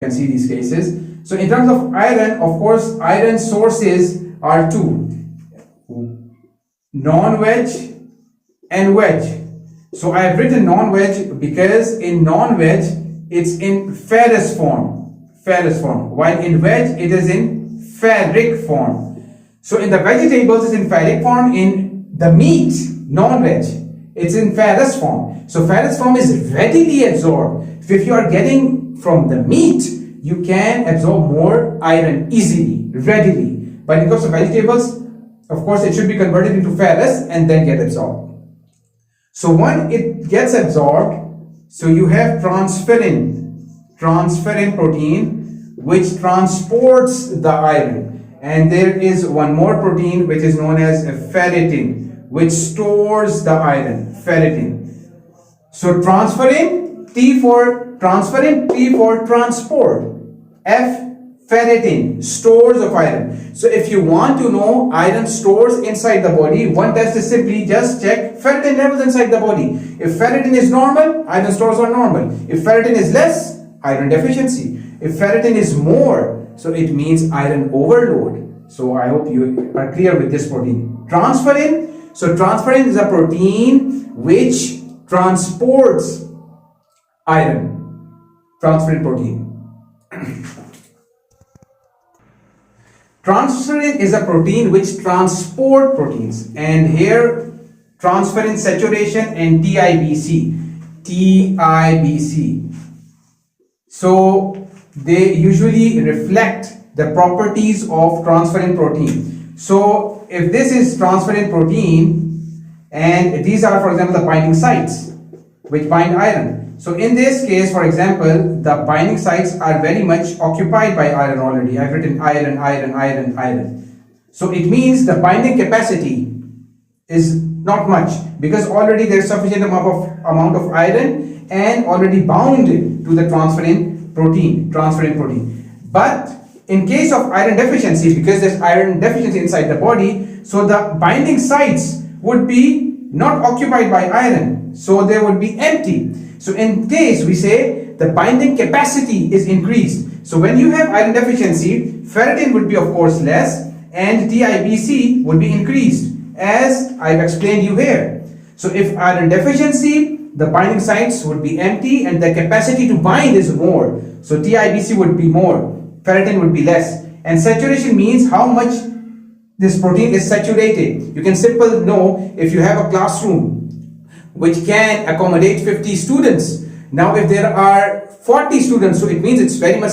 can see these cases. So in terms of iron, of course, iron sources are two: non-wedge and wedge. So I have written non-wedge because in non-wedge it's in ferrous form, while in wedge it is in ferric form. So in the vegetables it's in ferric form, in the meat, non-veg, it's in ferrous form. So ferrous form is readily absorbed. So if you are getting from the meat, you can absorb more iron easily, readily. But in case of vegetables, of course, it should be converted into ferrous and then get absorbed. So when it gets absorbed, so you have transferrin protein, which transports the iron. And there is one more protein which is known as ferritin, which stores the iron, ferritin. So transferrin, T for transferrin, T for transport, F ferritin, stores of iron. So if you want to know iron stores inside the body, one test is simply just check ferritin levels inside the body. If ferritin is normal, iron stores are normal. If ferritin is less, iron deficiency. If ferritin is more, so it means iron overload. So I hope you are clear with this protein. Transferrin. So transferrin is a protein which transports iron. Transferrin protein. Transferrin is a protein which transport proteins, and here transferrin saturation and TIBC. So they usually reflect the properties of transferrin protein. So if this is transferrin protein, and these are, for example, the binding sites which bind iron. So in this case, for example, the binding sites are very much occupied by iron already. I've written iron. So it means the binding capacity is not much, because already there's sufficient amount of iron and already bound to the transferrin protein. But in case of iron deficiency, because there's iron deficiency inside the body, so the binding sites would be not occupied by iron, so they would be empty. So in case we say the binding capacity is increased. So when you have iron deficiency, ferritin would be of course less and TIBC would be increased, as I've explained you here. So if iron deficiency, the binding sites would be empty and the capacity to bind is more. So TIBC would be more, ferritin would be less. And saturation means how much this protein is saturated. You can simply know if you have a classroom which can accommodate 50 students. Now if there are 40 students, so it means it's very much